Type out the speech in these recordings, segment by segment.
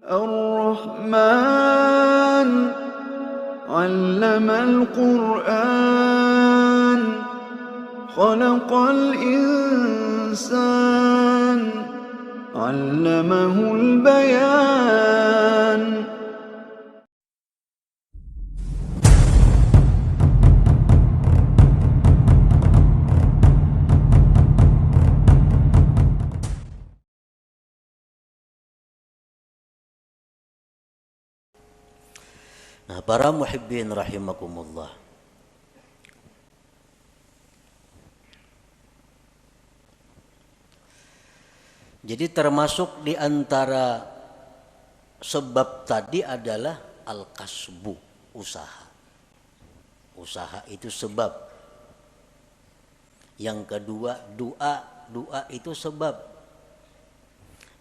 الرحمن علم القرآن خلق الإنسان علمه البيان. Nah, para muhibbin rahimakumullah. Jadi termasuk di antara sebab tadi adalah al-kasbu, usaha. Usaha itu sebab. Yang kedua doa, doa itu sebab.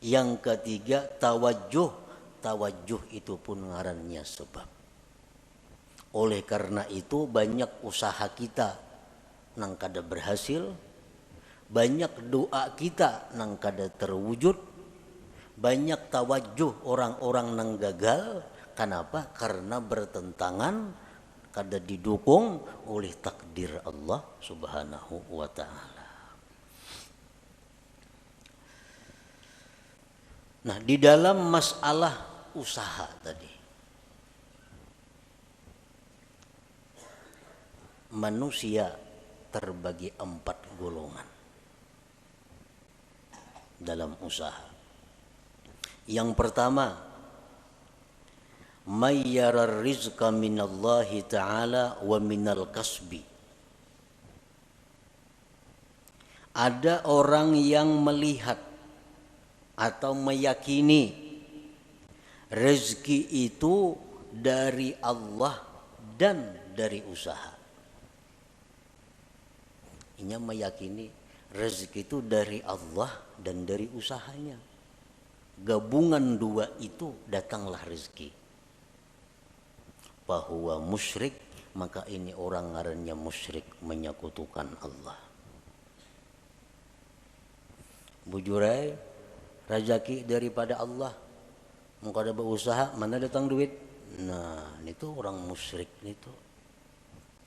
Yang ketiga tawajjuh, tawajjuh itu pun ngarannya sebab. Oleh karena itu banyak usaha kita nang kada berhasil, banyak doa kita nang kada terwujud, banyak tawajjuh orang-orang nang gagal. Kenapa? Karena bertentangan, kada didukung oleh takdir Allah Subhanahu wa ta'ala. Nah, di dalam masalah usaha tadi, manusia terbagi 4 golongan dalam usaha. Yang pertama, mayyarar rizqa minallahi ta'ala wa minal kasbi. Ada orang yang melihat atau meyakini rezeki itu dari Allah dan dari usaha. Ia meyakini rezeki itu dari Allah dan dari usahanya. Gabungan dua itu datanglah rezeki. Bahwa musyrik, maka ini orang ngarannya musyrik, menyekutukan Allah. Bujurai, rezeki daripada Allah. Muka ada berusaha, mana datang duit? Nah, itu orang musyrik itu.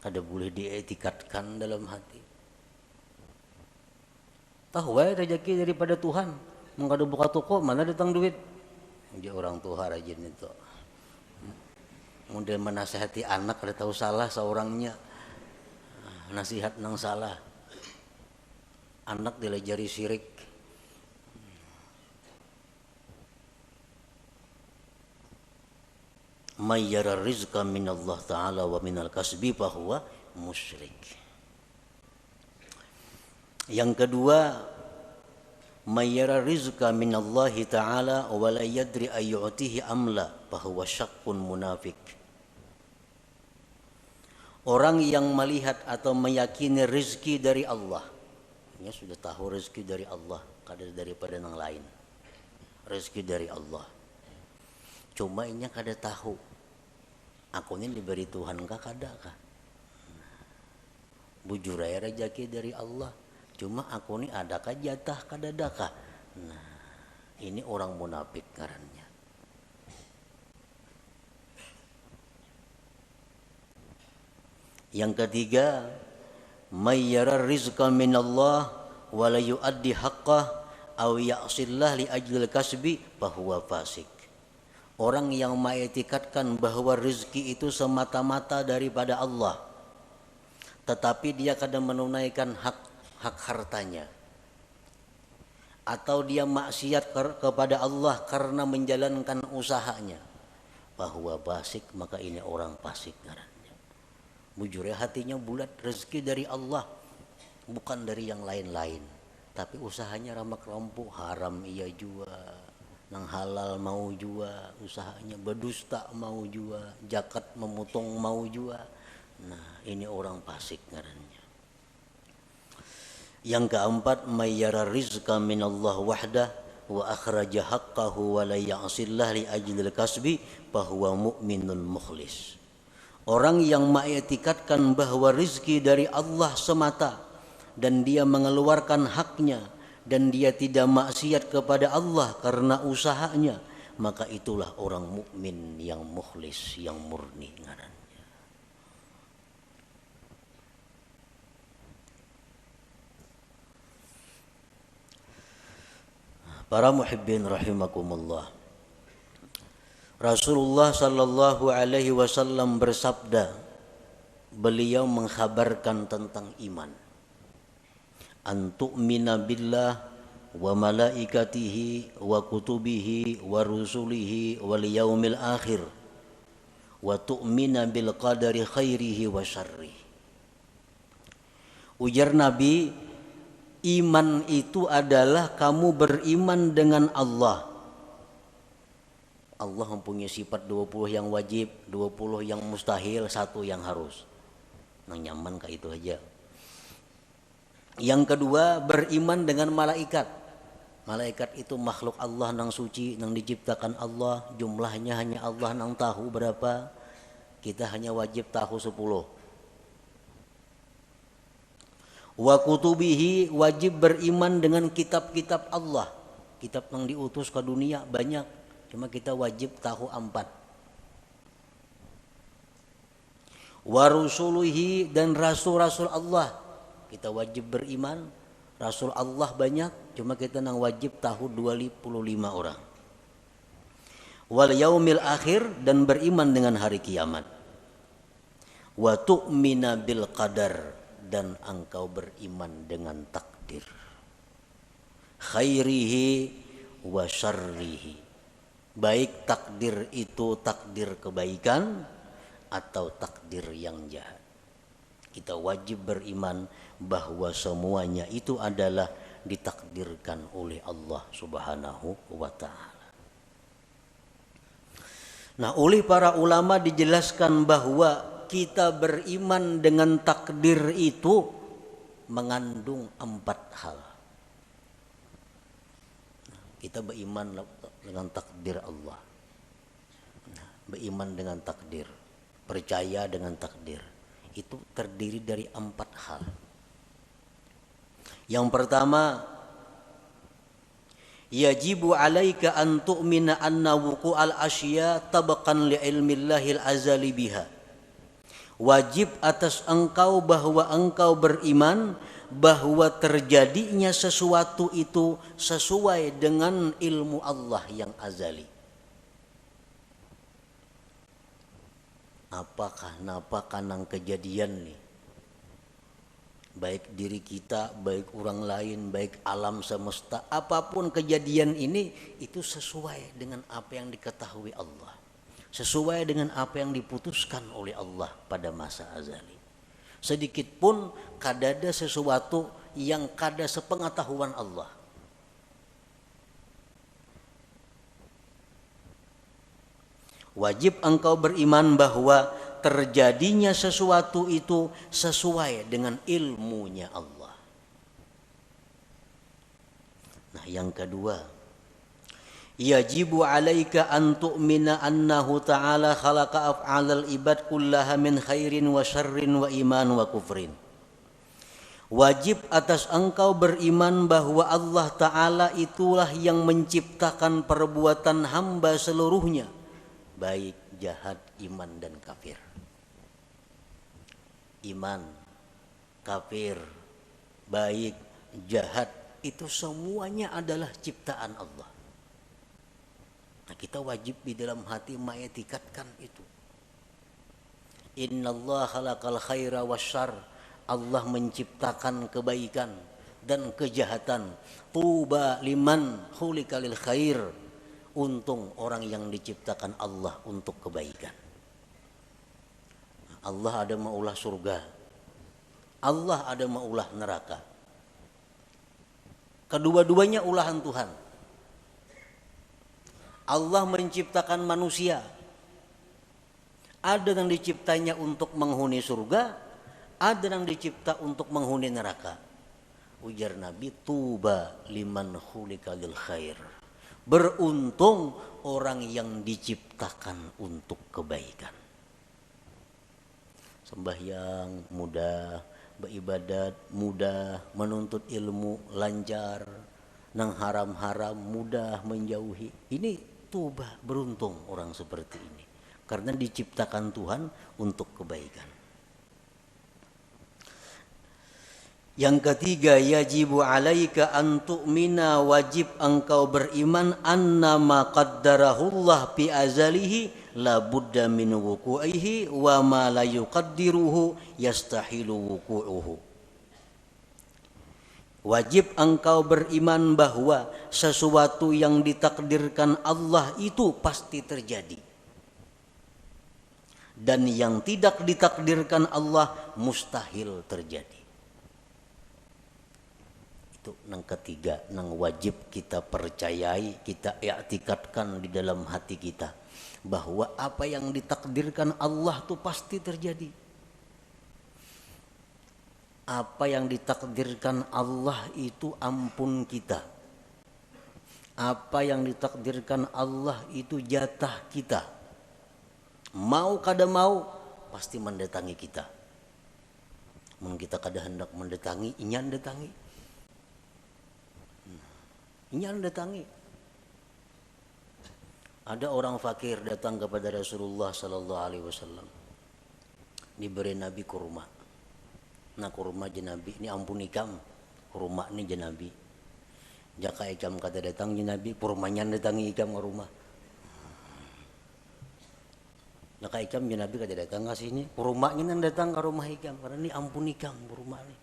Kada boleh dietikatkan dalam hati. Tahu rezeki daripada Tuhan. Muka ada buka toko, mana datang duit? Dia orang Tuhan rajin itu. Mudah menasihati anak kada tahu salah seorangnya. Nasihat nang salah. Anak dilajari syirik. Mayyara rizqa minallah ta'ala wa minal kasbi fahuwa musyrik. Yang kedua, mayyara rizqa minallahi ta'ala wa la yadri ayyu'tihi amla fahuwa syakkun munafik. Orang yang melihat atau meyakini rezeki dari Allah, dia sudah tahu rezeki dari Allah, kada daripada yang lain. Rezeki dari Allah. Cuma inya kada tahu, aku ini diberi Tuhan kah kada kah? Bujur aja rezeki dari Allah. Cuma aku ini adakah jatah kada adakah? Nah, ini orang munafik ngarannya. Yang ketiga, mayyara rizqa minallah wa la yuaddi haqqah aw ya'sillah li ajlil kasbi fahuwa fasik. Orang yang mengetikatkan bahwa rezeki itu semata-mata daripada Allah, tetapi dia kadang menunaikan hak hartanya, atau dia maksiat kepada Allah karena menjalankan usahanya, bahwa fasik, maka ini orang fasik ngarannya. Bujur ya, hatinya bulat, rezeki dari Allah, bukan dari yang lain-lain, tapi usahanya ramak rampuk, haram ia jua, nang halal mau jua, usahanya berdusta mau jua, zakat memotong mau jua. Nah, ini orang fasik ngarannya. Yang keempat, mayyara rizqa minallah wahdah wa akhraja haqqahu wa la ya'sillah li ajlil kasbi fahuwa mu'minun mukhlis. Orang yang mengetikatkan bahwa rizki dari Allah semata dan dia mengeluarkan haknya dan dia tidak maksiat kepada Allah karena usahanya, maka itulah orang mukmin yang mukhlis, yang murni ngarannya. Para muhibbin rahimakumullah. Rasulullah sallallahu alaihi wasallam bersabda, beliau mengkhabarkan tentang iman. An tu'mina billah wa malaikatihi wa kutubihi wa rusulihi wal yaumil akhir wa tu'mina bil qadari khairihi wa syarrihi. Ujar Nabi, iman itu adalah kamu beriman dengan Allah. Allah mempunyai sifat 20 yang wajib, 20 yang mustahil, 1 yang harus. Nang nyaman kayak itu aja. Yang kedua, beriman dengan malaikat. Malaikat itu makhluk Allah nang suci, nang diciptakan Allah, jumlahnya hanya Allah nang tahu berapa. Kita hanya wajib tahu 10. Wa kutubihi, wajib beriman dengan kitab-kitab Allah. Kitab yang diutus ke dunia banyak, cuma kita wajib tahu 4. Wa rusuluhi, dan rasul-rasul Allah, kita wajib beriman. Rasul Allah banyak, cuma kita nang wajib tahu 25 orang. Wal yaumil akhir, dan beriman dengan hari kiamat. Wa tu'mina bil qadar, dan engkau beriman dengan takdir. Khairihi wa syarrihi, baik takdir itu takdir kebaikan atau takdir yang jahat. Kita wajib beriman bahwa semuanya itu adalah ditakdirkan oleh Allah Subhanahu wa ta'ala. Nah, oleh para ulama dijelaskan bahwa kita beriman dengan takdir itu mengandung 4 hal. Kita beriman dengan takdir Allah, beriman dengan takdir, percaya dengan takdir, itu terdiri dari 4 hal. Yang pertama, yajibu alaika an tu'mina anna wuqu'al asya tabaqan li ilmillahil azali biha. Wajib atas engkau bahwa engkau beriman bahwa terjadinya sesuatu itu sesuai dengan ilmu Allah yang azali. Apakah kanang kejadian nih, baik diri kita, baik orang lain, baik alam semesta, apapun kejadian ini itu sesuai dengan apa yang diketahui Allah, sesuai dengan apa yang diputuskan oleh Allah pada masa azali. Sedikit pun kadada sesuatu yang kada sepengetahuan Allah. Wajib engkau beriman bahwa terjadinya sesuatu itu sesuai dengan ilmunya Allah. Nah, yang kedua, yajibu alaika an tu'mina annahu ta'ala khalaqa af'alal ibad kullaha min khairin wa syarrin wa iman wa kufrin. Wajib atas engkau beriman bahwa Allah Ta'ala itulah yang menciptakan perbuatan hamba seluruhnya, baik jahat, iman dan kafir. Iman, kafir, baik, jahat, itu semuanya adalah ciptaan Allah. Nah, kita wajib di dalam hati mengetikatkan itu. Innallaha khalaqal khaira wasyarr, Allah menciptakan kebaikan dan kejahatan. Tuba liman khuliqa lil khair, untung orang yang diciptakan Allah untuk kebaikan. Allah ada maulah surga, Allah ada maulah neraka. Kedua-duanya ulahan Tuhan. Allah menciptakan manusia, ada yang diciptanya untuk menghuni surga, ada yang dicipta untuk menghuni neraka. Ujar Nabi, tuba liman khuliqa lil khair, beruntung orang yang diciptakan untuk kebaikan. Sembahyang mudah, beribadat mudah, menuntut ilmu lancar, nang haram-haram mudah menjauhi. Ini Toba, beruntung orang seperti ini. Karena diciptakan Tuhan untuk kebaikan. Yang ketiga, yajibu alaika an tu'mina, wajib engkau beriman annama qaddarahullah fi azalihi la budda min wuku'ihi wa ma la yuqaddiruhu yastahilu wuku'uhu. Wajib engkau beriman bahwa sesuatu yang ditakdirkan Allah itu pasti terjadi. Dan yang tidak ditakdirkan Allah mustahil terjadi. Itu yang ketiga, yang wajib kita percayai, kita i'tikadkan di dalam hati kita, bahwa apa yang ditakdirkan Allah itu pasti terjadi. Apa yang ditakdirkan Allah itu ampun kita. Apa yang ditakdirkan Allah itu jatah kita. Mau kada mau pasti mendatangi kita. Mun kita kada hendak mendatangi, inyan datangi. Inyan datangi. Ada orang fakir datang kepada Rasulullah sallallahu alaihi wasallam. Diberi Nabi kurma. Nah kurma jenabi ini ampun ikam. Kurma ini jenabi. Jaka ikam kata datang jenabi, kurmanya datangi ikam ke rumah. Jaka ikam jenabi kata datang ke sini, kurmanya datang ke rumah ikam karena ini ampun ikam kurma ini.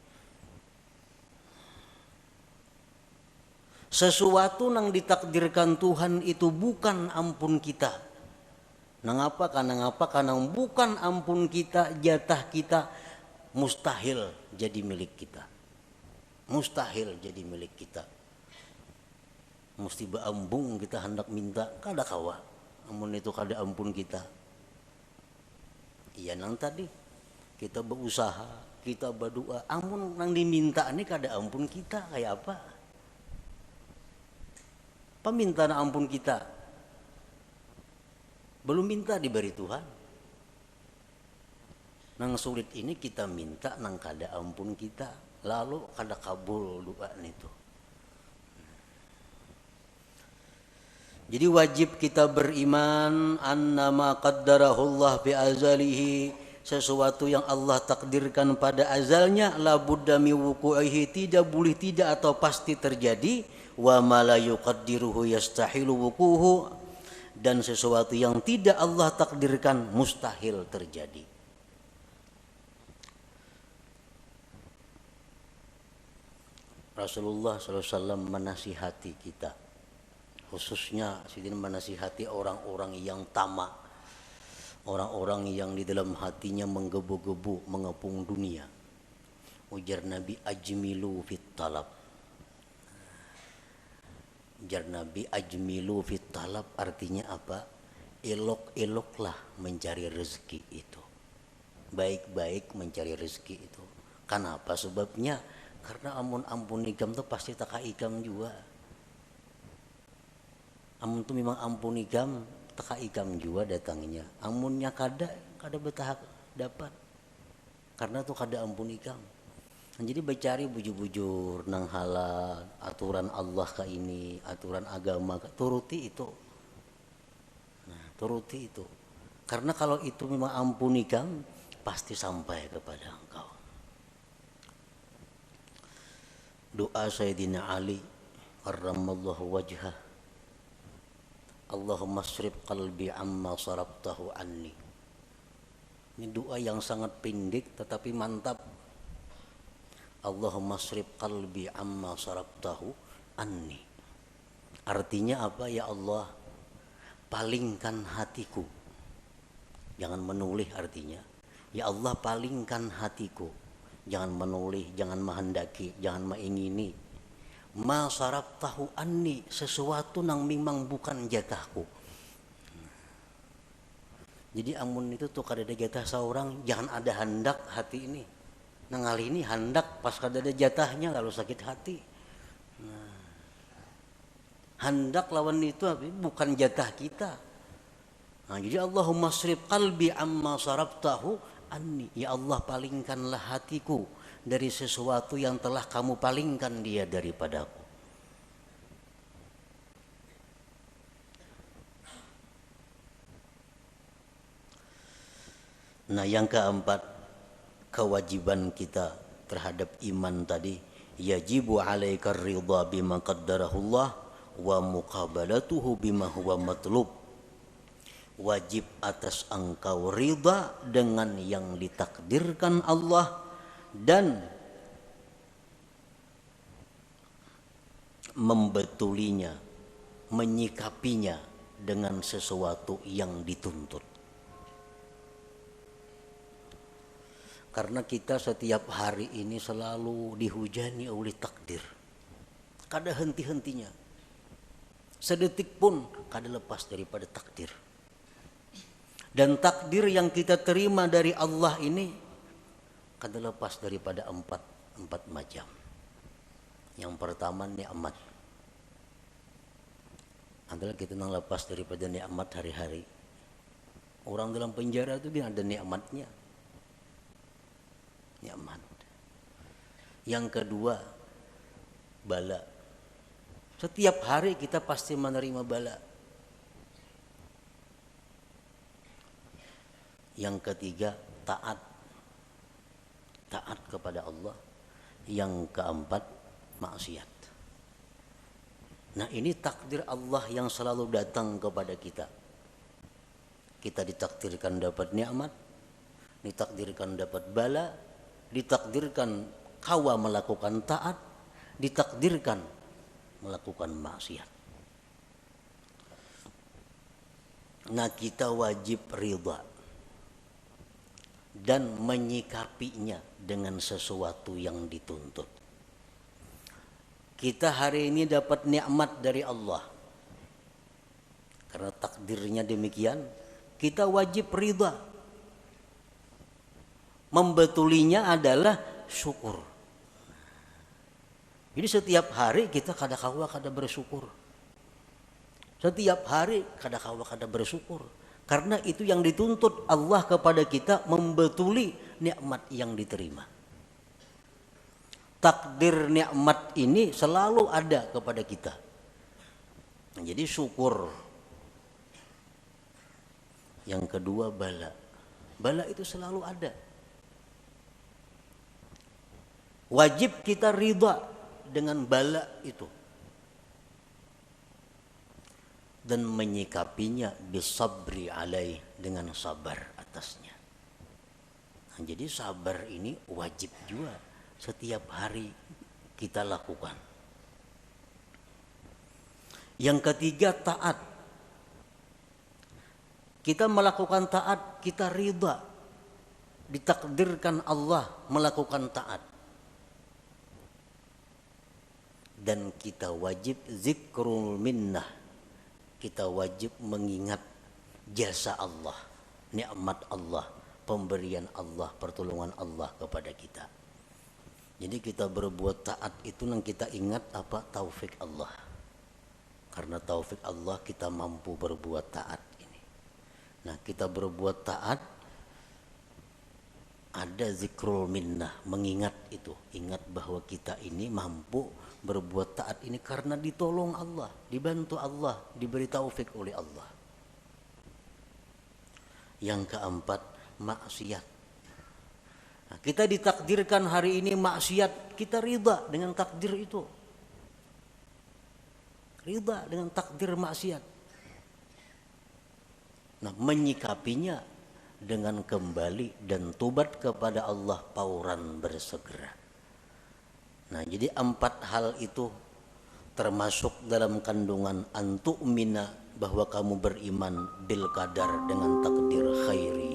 Sesuatu yang ditakdirkan Tuhan itu bukan ampun kita. Nangapa? Karena bukan ampun kita, jatah kita mustahil jadi milik kita. Mustahil jadi milik kita. Mesti beambung kita hendak minta, kada kawa. Amun itu kada ampun kita. Iya nang tadi kita berusaha, kita berdoa, amun nang diminta ini kada ampun kita kayak apa? Peminta ampun kita belum minta diberi Tuhan. Nang sulit ini kita minta nang kada ampun kita, lalu kada kabul doa itu. Jadi wajib kita beriman annama qaddarahullah fi azalihi, sesuatu yang Allah takdirkan pada azalnya la budda mi wuqu'ihi, tidak boleh tidak atau pasti terjadi. Wa ma la yuqaddiruhu yastahilu wuquhu, dan sesuatu yang tidak Allah takdirkan mustahil terjadi. Rasulullah SAW menasihati kita, khususnya sidin menasihati orang-orang yang tamak, orang-orang yang di dalam hatinya menggebu-gebu mengepung dunia. Ujar Nabi, ajmilu fit talab. Ujar Nabi, ajmilu fit talab artinya apa? Elok-eloklah mencari rezeki itu. Baik-baik mencari rezeki itu. Kenapa sebabnya? Karena ampun ikam tuh pasti taka ikam juga. Amun tuh memang ampun ikam, taka ikam juga datangnya. Amunnya kada betah dapat. Karena tuh kada ampun ikam. Jadi bercari bujur-bujur nang halal, aturan Allah ke ini, aturan agama ke, turuti itu. Nah, turuti itu. Karena kalau itu memang ampun ikam, pasti sampai kepada engkau. Doa Sayyidina Ali karramallahu wajhah, Allahumma srif qalbi amma sarabtahu anni. Ini doa yang sangat pendek tetapi mantap. Allahumma srif qalbi amma sarabtahu anni. Artinya apa? Ya Allah, palingkan hatiku. Jangan menoleh artinya. Ya Allah, palingkan hatiku. Jangan menoleh, jangan menghendaki, jangan mengingini. Ma sarabtahu anni, sesuatu yang memang bukan jatahku. Jadi amun itu tuh kada ada jatah seorang, jangan ada hendak hati ini. Nah kali ini hendak pas kada ada jatahnya kalau sakit hati. Nah, hendak lawan itu bukan jatah kita. Nah, jadi Allahumma srif qalbi amma sarabtahu anni. Ya Allah, palingkanlah hatiku dari sesuatu yang telah kamu palingkan dia daripadaku. Nah, yang keempat, kewajiban kita terhadap iman tadi, yajibu alaika ridha bima qaddarahullah wa muqabalatuhu bima huwa matlub. Wajib atas engkau ridha dengan yang ditakdirkan Allah dan membetulinya, menyikapinya dengan sesuatu yang dituntut. Karena kita setiap hari ini selalu dihujani oleh takdir. Kada henti-hentinya. Sedetik pun kada lepas daripada takdir. Dan takdir yang kita terima dari Allah ini kada lepas daripada empat macam. Yang pertama nikmat. Adalah kita nang lepas daripada nikmat hari-hari. Orang dalam penjara itu dia ada nikmatnya. Nikmat. Yang kedua, bala. Setiap hari kita pasti menerima bala. Yang ketiga, taat. Taat kepada Allah. Yang keempat, maksiat. Nah, ini takdir Allah yang selalu datang kepada kita. Kita ditakdirkan dapat nikmat, ditakdirkan dapat bala, ditakdirkan kawa melakukan taat, ditakdirkan melakukan maksiat. Nah, kita wajib ridha dan menyikapinya dengan sesuatu yang dituntut. Kita hari ini dapat nikmat dari Allah. Karena takdirnya demikian, kita wajib ridha. Membetulinya adalah syukur. Jadi setiap hari kita kada bersyukur. Setiap hari kada bersyukur. Karena itu yang dituntut Allah kepada kita, membetuli nikmat yang diterima. Takdir nikmat ini selalu ada kepada kita. Jadi syukur. Yang kedua bala. Bala itu selalu ada. Wajib kita ridha dengan bala itu. Dan menyikapinya bisabri alaih, dengan sabar atasnya. Nah, jadi sabar ini wajib juga setiap hari kita lakukan. Yang ketiga, taat. Kita melakukan taat, kita ridha. Ditakdirkan Allah melakukan taat. Dan kita wajib zikrul minnah. Kita wajib mengingat jasa Allah, nikmat Allah, pemberian Allah, pertolongan Allah kepada kita. Jadi kita berbuat taat itu yang kita ingat apa? Taufik Allah. Karena taufik Allah kita mampu berbuat taat ini. Nah, kita berbuat taat, ada zikrul minnah, mengingat itu. Ingat bahwa kita ini mampu berbuat taat ini karena ditolong Allah, dibantu Allah, diberi taufik oleh Allah. Yang keempat, maksiat. Nah, kita ditakdirkan hari ini maksiat, kita ridha dengan takdir itu. Ridha dengan takdir maksiat. Nah, menyikapinya dengan kembali dan tobat kepada Allah pauran bersegera. Nah, jadi 4 hal itu termasuk dalam kandungan antu'mina, bahwa kamu beriman bil qadar, dengan takdir khairi